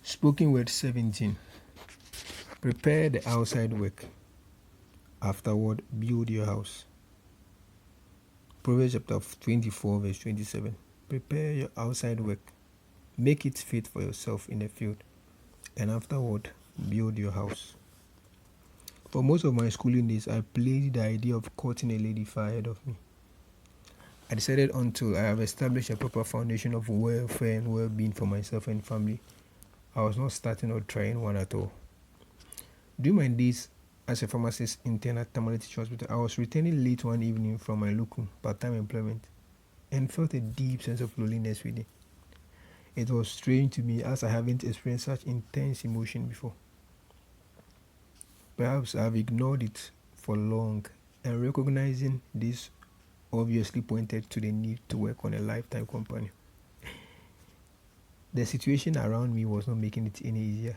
Spoken word 17. Prepare the outside work. Afterward, build your house. Proverbs chapter 24, verse 27. Prepare your outside work. Make it fit for yourself in the field. And afterward, build your house. For most of my schooling days, I played the idea of courting a lady far ahead of me. I decided until I have established a proper foundation of welfare and well-being for myself and family, I was not starting or trying one at all. During my days as a pharmacist intern at Tamale Teaching Hospital, I was returning late one evening from my local part-time employment and felt a deep sense of loneliness within. It was strange to me as I haven't experienced such intense emotion before. Perhaps I have ignored it for long, and recognizing this obviously pointed to the need to work on a lifetime companion. The situation around me was not making it any easier.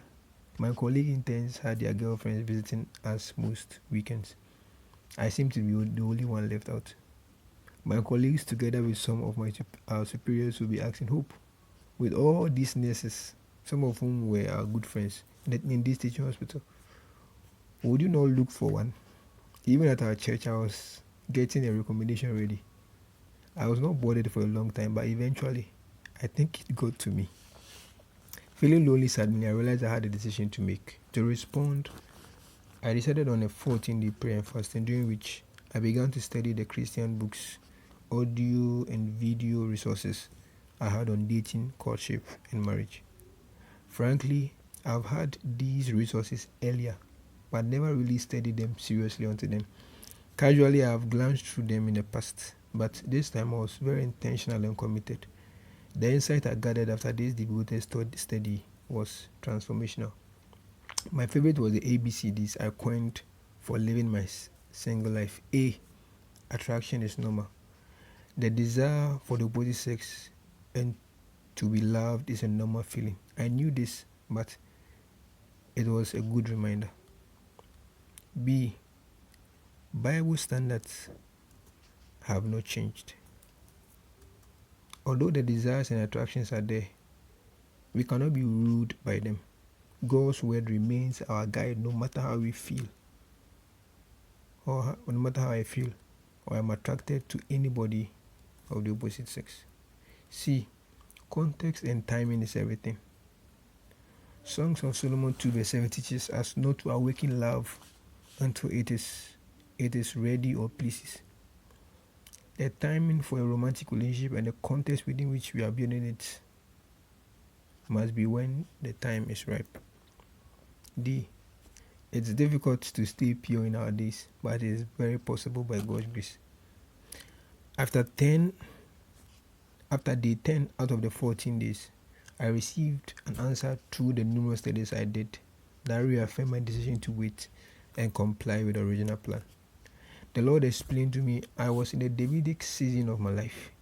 My colleague interns had their girlfriends visiting us most weekends. I seemed to be the only one left out. My colleagues, together with some of our superiors, would be asking, Hope, with all these nurses, some of whom were our good friends in this teaching hospital, would you not look for one? Even at our church, I was getting a recommendation ready. I was not bothered for a long time, but eventually, I think it got to me. Feeling lonely suddenly, I realized I had a decision to make. To respond, I decided on a 14-day prayer and fasting, during which I began to study the Christian books, audio and video resources I had on dating, courtship, and marriage. Frankly, I've had these resources earlier, but never really studied them seriously until then. Casually, I have glanced through them in the past, but this time I was very intentional and committed. The insight I gathered after this devoted study was transformational. My favorite was the ABCDs I coined for living my single life. A. Attraction is normal. The desire for the opposite sex and to be loved is a normal feeling. I knew this, but it was a good reminder. B. Bible standards have not changed. Although the desires and attractions are there, we cannot be ruled by them. God's word remains our guide no matter how we feel, or no matter how I feel, or I'm attracted to anybody of the opposite sex. C. Context and timing is everything. Songs of Solomon 2 verse 7 teaches us not to awaken love until it is ready or pleases. The timing for a romantic relationship and the context within which we are building it must be when the time is ripe. D. It's difficult to stay pure in our days, but it is very possible by God's grace. After day 10 out of the 14 days, I received an answer through the numerous studies I did that reaffirmed my decision to wait and comply with the original plan. The Lord explained to me I was in the Davidic season of my life.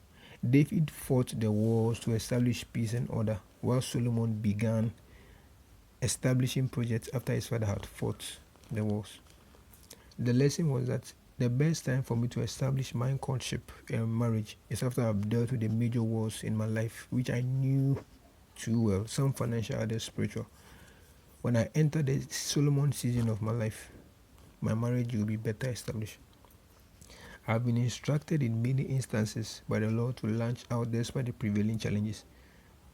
David fought the wars to establish peace and order, while Solomon began establishing projects after his father had fought the wars. The lesson was that the best time for me to establish my courtship and marriage is after I've dealt with the major wars in my life, which I knew too well, some financial, others spiritual. When I enter the Solomon season of my life, my marriage will be better established. I've been instructed in many instances by the Lord to launch out despite the prevailing challenges,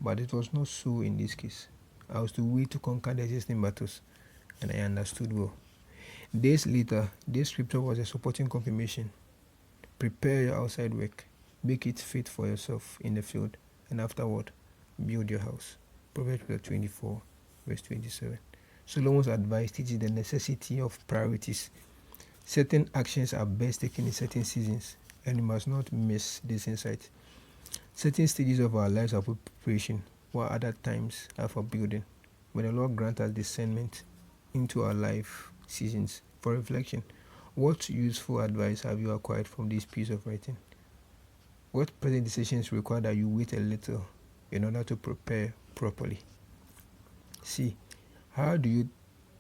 but it was not so in this case. I was to wait to conquer the existing battles, and I understood well. Days later, this scripture was a supporting confirmation. Prepare your outside work, make it fit for yourself in the field, and afterward, build your house. Proverbs 24, verse 27. Solomon's advice teaches the necessity of priorities. Certain actions are best taken in certain seasons, and we must not miss this insight. Certain stages of our lives are for preparation, while other times are for building. May the Lord grant us discernment into our life seasons. For reflection, what useful advice have you acquired from this piece of writing? What present decisions require that you wait a little in order to prepare properly? C. How do you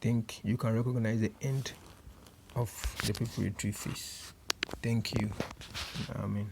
think you can recognize the end of the preparatory phase? Thank you. Amen.